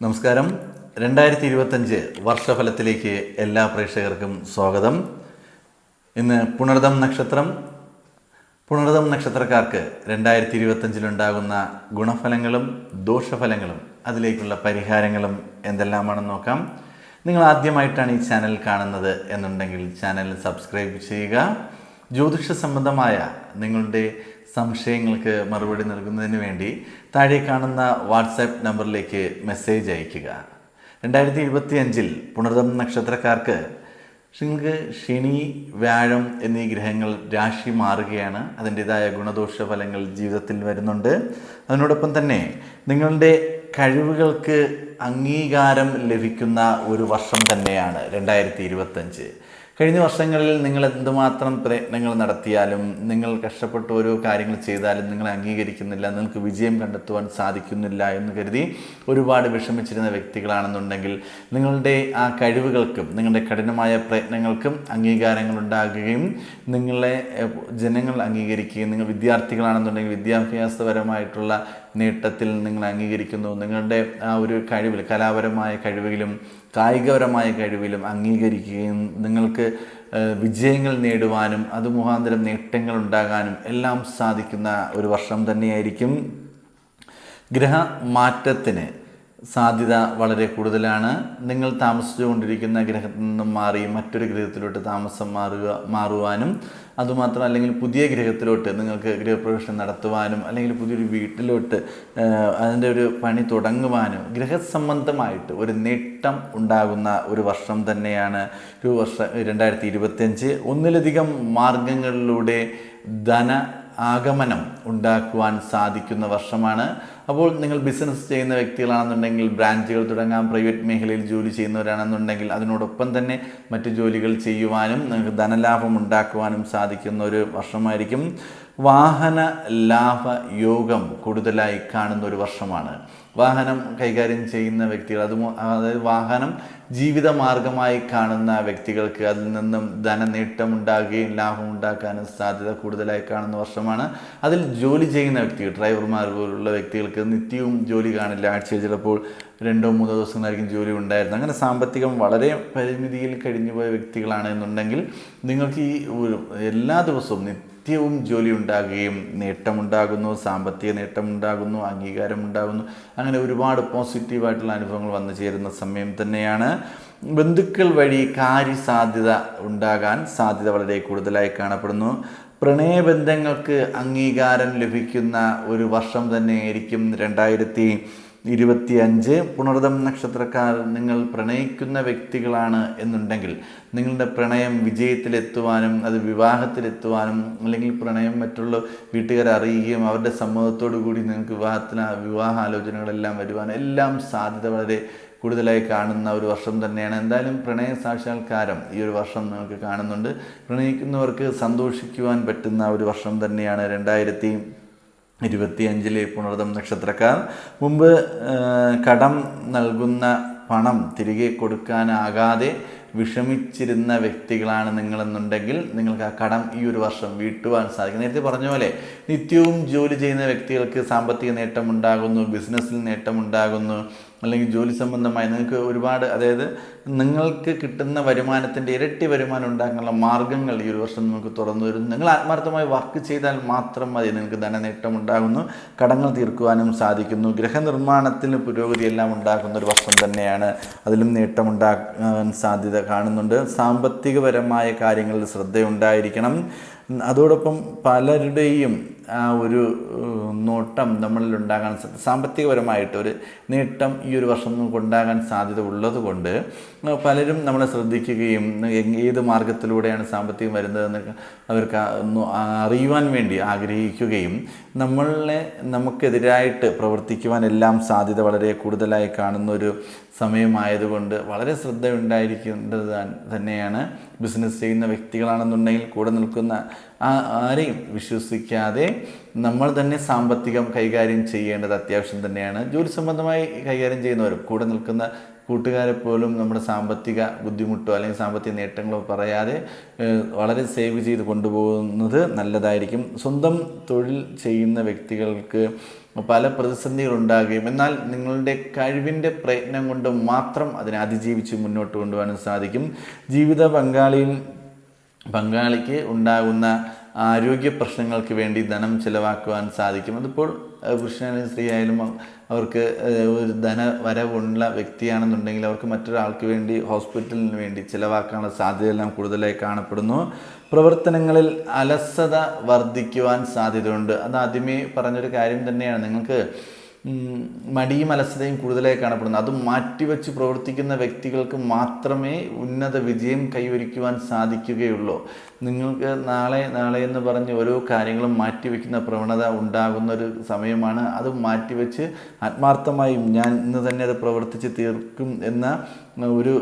നമസ്കാരം. 2025 വർഷഫലത്തിലേക്ക് എല്ലാ പ്രേക്ഷകർക്കും സ്വാഗതം. ഇന്ന് പുണർദം നക്ഷത്രം. പുണർദം നക്ഷത്രക്കാർക്ക് 2025 ഗുണഫലങ്ങളും ദോഷഫലങ്ങളും അതിലേക്കുള്ള പരിഹാരങ്ങളും എന്തെല്ലാമാണെന്ന് നോക്കാം. നിങ്ങൾ ആദ്യമായിട്ടാണ് ഈ ചാനൽ കാണുന്നത് എന്നുണ്ടെങ്കിൽ ചാനൽ സബ്സ്ക്രൈബ് ചെയ്യുക. ജ്യോതിഷ സംബന്ധമായ നിങ്ങളുടെ സംശയങ്ങൾക്ക് മറുപടി നൽകുന്നതിന് വേണ്ടി താഴെ കാണുന്ന വാട്സാപ്പ് നമ്പറിലേക്ക് മെസ്സേജ് അയയ്ക്കുക. 2025 പുണർദം നക്ഷത്രക്കാർക്ക് നിങ്ങൾക്ക് ശനി, വ്യാഴം എന്നീ ഗ്രഹങ്ങൾ രാശി മാറുകയാണ്. അതിൻ്റെതായ ഗുണദോഷ ഫലങ്ങൾ ജീവിതത്തിൽ വരുന്നുണ്ട്. അതിനോടൊപ്പം തന്നെ നിങ്ങളുടെ കഴിവുകൾക്ക് അംഗീകാരം ലഭിക്കുന്ന ഒരു വർഷം തന്നെയാണ് 2025. കഴിഞ്ഞ വർഷങ്ങളിൽ നിങ്ങൾ എന്തുമാത്രം പ്രയത്നങ്ങൾ നടത്തിയാലും, നിങ്ങൾ കഷ്ടപ്പെട്ട് ഓരോ കാര്യങ്ങൾ ചെയ്താലും നിങ്ങളെ അംഗീകരിക്കുന്നില്ല, നിങ്ങൾക്ക് വിജയം കണ്ടെത്തുവാൻ സാധിക്കുന്നില്ല എന്ന് കരുതി ഒരുപാട് വിഷമിച്ചിരുന്ന വ്യക്തികളാണെന്നുണ്ടെങ്കിൽ നിങ്ങളുടെ ആ കഴിവുകൾക്കും നിങ്ങളുടെ കഠിനമായ പ്രയത്നങ്ങൾക്കും അംഗീകാരങ്ങൾ ഉണ്ടാകുകയും നിങ്ങളെ ജനങ്ങൾ അംഗീകരിക്കുകയും, നിങ്ങൾ വിദ്യാർത്ഥികളാണെന്നുണ്ടെങ്കിൽ വിദ്യാഭ്യാസപരമായിട്ടുള്ള നേട്ടത്തിൽ നിങ്ങൾ അംഗീകരിക്കുന്നു. നിങ്ങളുടെ ആ ഒരു കഴിവിൽ, കലാപരമായ കഴിവിലും കായികപരമായ കഴിവിലും അംഗീകരിക്കുകയും നിങ്ങൾക്ക് വിജയങ്ങൾ നേടുവാനും അത് മുഖാന്തരം നേട്ടങ്ങൾ ഉണ്ടാകാനും എല്ലാം സാധിക്കുന്ന ഒരു വർഷം തന്നെയായിരിക്കും. ഗ്രഹമാറ്റത്തിന് സാധ്യത വളരെ കൂടുതലാണ്. നിങ്ങൾ താമസിച്ചുകൊണ്ടിരിക്കുന്ന ഗ്രഹത്തിൽ നിന്നും മാറി മറ്റൊരു ഗ്രഹത്തിലോട്ട് താമസം മാറുവാനും അതുമാത്രം അല്ലെങ്കിൽ പുതിയ ഗ്രഹത്തിലോട്ട് നിങ്ങൾക്ക് ഗൃഹപ്രവേശനം നടത്തുവാനും അല്ലെങ്കിൽ പുതിയൊരു വീട്ടിലോട്ട് അതിൻ്റെ ഒരു പണി തുടങ്ങുവാനും ഗ്രഹസംബന്ധമായിട്ട് ഒരു നേട്ടം ഉണ്ടാകുന്ന ഒരു വർഷം തന്നെയാണ് 2025. ഒന്നിലധികം മാർഗങ്ങളിലൂടെ ധന ആഗമനം ഉണ്ടാക്കുവാൻ സാധിക്കുന്ന വർഷമാണ്. അപ്പോൾ നിങ്ങൾ ബിസിനസ് ചെയ്യുന്ന വ്യക്തികളാണെന്നുണ്ടെങ്കിൽ ബ്രാഞ്ചുകൾ തുടങ്ങാം, പ്രൈവറ്റ് മേഖലയിൽ ജോലി ചെയ്യുന്നവരാണെന്നുണ്ടെങ്കിൽ അതിനോടൊപ്പം തന്നെ മറ്റു ജോലികൾ ചെയ്യുവാനും നിങ്ങൾക്ക് ധനലാഭം ഉണ്ടാക്കുവാനും സാധിക്കുന്ന ഒരു വർഷമായിരിക്കും. വാഹന ലാഭ യോഗം കൂടുതലായി കാണുന്ന ഒരു വർഷമാണ്. വാഹനം കൈകാര്യം ചെയ്യുന്ന വ്യക്തികൾ, അതായത് വാഹനം ജീവിതമാർഗമായി കാണുന്ന വ്യക്തികൾക്ക് അതിൽ നിന്നും ധനനേട്ടമുണ്ടാകുകയും ലാഭം ഉണ്ടാക്കാനും സാധ്യത കൂടുതലായി കാണുന്ന വർഷമാണ്. അതിൽ ജോലി ചെയ്യുന്ന വ്യക്തികൾ, ഡ്രൈവർമാർ പോലുള്ള വ്യക്തികൾക്ക് നിത്യവും ജോലി കാണില്ല. ആഴ്ചയിൽ ചിലപ്പോൾ 2-3 ദിവസങ്ങളായിരിക്കും ജോലി ഉണ്ടായിരുന്നത്. അങ്ങനെ സാമ്പത്തികം വളരെ പരിമിതിയിൽ കഴിഞ്ഞുപോയ വ്യക്തികളാണ് എന്നുണ്ടെങ്കിൽ നിങ്ങൾക്ക് ഈ എല്ലാ ദിവസവും നിത്യവും ജോലി ഉണ്ടാകുകയും നേട്ടമുണ്ടാകുന്നു, സാമ്പത്തിക നേട്ടമുണ്ടാകുന്നു, അംഗീകാരമുണ്ടാകുന്നു. അങ്ങനെ ഒരുപാട് പോസിറ്റീവായിട്ടുള്ള അനുഭവങ്ങൾ വന്നു ചേരുന്ന സമയം തന്നെയാണ്. ബന്ധുക്കൾ വഴി കാര്യസാധ്യത ഉണ്ടാകാൻ സാധ്യത വളരെ കൂടുതലായി കാണപ്പെടുന്നു. പ്രണയബന്ധങ്ങൾക്ക് അംഗീകാരം ലഭിക്കുന്ന ഒരു വർഷം തന്നെയായിരിക്കും 2025. പുണർദം നക്ഷത്രക്കാർ നിങ്ങൾ പ്രണയിക്കുന്ന വ്യക്തികളാണ് എന്നുണ്ടെങ്കിൽ നിങ്ങളുടെ പ്രണയം വിജയത്തിലെത്തുവാനും അത് വിവാഹത്തിലെത്തുവാനും അല്ലെങ്കിൽ പ്രണയം മറ്റുള്ള വീട്ടുകാരെ അറിയുകയും അവരുടെ സമ്മതത്തോടു കൂടി നിങ്ങൾക്ക് വിവാഹാലോചനകളെല്ലാം വരുവാനും എല്ലാം സാധ്യത വളരെ കൂടുതലായി കാണുന്ന ഒരു വർഷം തന്നെയാണ്. എന്തായാലും പ്രണയ സാക്ഷാത്കാരം ഈ ഒരു വർഷം നിങ്ങൾക്ക് കാണുന്നുണ്ട്. പ്രണയിക്കുന്നവർക്ക് സന്തോഷിക്കുവാൻ പറ്റുന്ന ഒരു വർഷം തന്നെയാണ് 2025 പുണർദം നക്ഷത്രക്കാർ. മുമ്പ് കടം നൽകുന്ന പണം തിരികെ കൊടുക്കാനാകാതെ വിഷമിച്ചിരുന്ന വ്യക്തികളാണ് നിങ്ങളെന്നുണ്ടെങ്കിൽ നിങ്ങൾക്ക് ആ കടം ഈ ഒരു വർഷം വീട്ടുവാൻ സാധിക്കും. നേരത്തെ പറഞ്ഞ പോലെ നിത്യവും ജോലി ചെയ്യുന്ന വ്യക്തികൾക്ക് സാമ്പത്തിക നേട്ടമുണ്ടാകുന്നു, ബിസിനസ്സിൽ നേട്ടമുണ്ടാകുന്നു, അല്ലെങ്കിൽ ജോലി സംബന്ധമായി നിങ്ങൾക്ക് ഒരുപാട്, അതായത് നിങ്ങൾക്ക് കിട്ടുന്ന വരുമാനത്തിൻ്റെ ഇരട്ടി വരുമാനം ഉണ്ടാക്കാനുള്ള മാർഗ്ഗങ്ങൾ ഈ ഒരു വർഷം നിങ്ങൾക്ക് തുറന്നു വരുന്നു. നിങ്ങൾ ആത്മാർത്ഥമായി വർക്ക് ചെയ്താൽ മാത്രം മതി നിങ്ങൾക്ക് ധനനേട്ടം ഉണ്ടാകുന്നു, കടങ്ങൾ തീർക്കുവാനും സാധിക്കുന്നു. ഗൃഹനിർമ്മാണത്തിന് പുരോഗതി എല്ലാം ഉണ്ടാക്കുന്ന ഒരു വർഷം തന്നെയാണ്. അതിലും നേട്ടമുണ്ടാകാൻ സാധ്യത കാണുന്നുണ്ട്. സാമ്പത്തികപരമായ കാര്യങ്ങളിൽ ശ്രദ്ധയുണ്ടായിരിക്കണം. അതോടൊപ്പം പലരുടെയും ആ ഒരു നോട്ടം നമ്മളിൽ ഉണ്ടാകാൻ സാമ്പത്തികപരമായിട്ട് ഒരു നേട്ടം ഈ ഒരു വർഷം കൊണ്ടാകാൻ സാധ്യത ഉള്ളത് കൊണ്ട് പലരും നമ്മളെ ശ്രദ്ധിക്കുകയും ഏത് മാർഗത്തിലൂടെയാണ് സാമ്പത്തികം വരുന്നതെന്ന് അവർക്ക് അറിയുവാൻ വേണ്ടി ആഗ്രഹിക്കുകയും നമുക്കെതിരായിട്ട് പ്രവർത്തിക്കുവാൻ എല്ലാം സാധ്യത വളരെ കൂടുതലായി കാണുന്ന ഒരു സമയമായതുകൊണ്ട് വളരെ ശ്രദ്ധയുണ്ടായിരിക്കേണ്ടത് തന്നെയാണ്. ബിസിനസ് ചെയ്യുന്ന വ്യക്തികളാണെന്നുണ്ടെങ്കിൽ കൂടെ നിൽക്കുന്ന ആരെയും വിശ്വസിക്കാതെ നമ്മൾ തന്നെ സാമ്പത്തികം കൈകാര്യം ചെയ്യേണ്ടത് അത്യാവശ്യം തന്നെയാണ്. ജോലി സംബന്ധമായി കൈകാര്യം ചെയ്യുന്നവരും കൂടെ നിൽക്കുന്ന കൂട്ടുകാരെ പോലും നമ്മുടെ സാമ്പത്തിക ബുദ്ധിമുട്ടോ അല്ലെങ്കിൽ സാമ്പത്തിക നേട്ടങ്ങളോ പറയാതെ വളരെ സേവ് ചെയ്ത് കൊണ്ടുപോകുന്നത് നല്ലതായിരിക്കും. സ്വന്തം തൊഴിൽ ചെയ്യുന്ന വ്യക്തികൾക്ക് പല പ്രതിസന്ധികളുണ്ടാകുകയും എന്നാൽ നിങ്ങളുടെ കഴിവിൻ്റെ പ്രയത്നം കൊണ്ട് മാത്രം അതിനെ അതിജീവിച്ച് മുന്നോട്ട് കൊണ്ടുപോകാനും സാധിക്കും. ജീവിത പങ്കാളിക്ക് ഉണ്ടാകുന്ന ആരോഗ്യ പ്രശ്നങ്ങൾക്ക് വേണ്ടി ധനം ചിലവാക്കുവാൻ സാധിക്കും. അതിപ്പോൾ പുരുഷനായാലും സ്ത്രീ ആയാലും അവർക്ക് ഒരു ധനവരവുള്ള വ്യക്തിയാണെന്നുണ്ടെങ്കിൽ അവർക്ക് മറ്റൊരാൾക്ക് വേണ്ടി ഹോസ്പിറ്റലിന് വേണ്ടി ചിലവാക്കാനുള്ള സാധ്യതയെല്ലാം കൂടുതലായി കാണപ്പെടുന്നു. പ്രവർത്തനങ്ങളിൽ അലസത വർദ്ധിക്കുവാൻ സാധ്യതയുണ്ട്. അത് ആദ്യമേ പറഞ്ഞൊരു കാര്യം തന്നെയാണ്. നിങ്ങൾക്ക് മടിയും അലസതയും കൂടുതലായി കാണപ്പെടുന്നു. അത് മാറ്റിവെച്ച് പ്രവർത്തിക്കുന്ന വ്യക്തികൾക്ക് മാത്രമേ ഉന്നത വിജയം കൈവരിക്കുവാൻ സാധിക്കുകയുള്ളൂ. നിങ്ങൾക്ക് നാളെ എന്ന് പറഞ്ഞ് ഓരോ കാര്യങ്ങളും മാറ്റിവെക്കുന്ന പ്രവണത ഉണ്ടാകുന്ന ഒരു സമയമാണ്. അത് മാറ്റിവെച്ച് ആത്മാർത്ഥമായും ഞാൻ ഇന്ന് തന്നെ അത് പ്രവർത്തിച്ച് തീർക്കും എന്ന ഒരു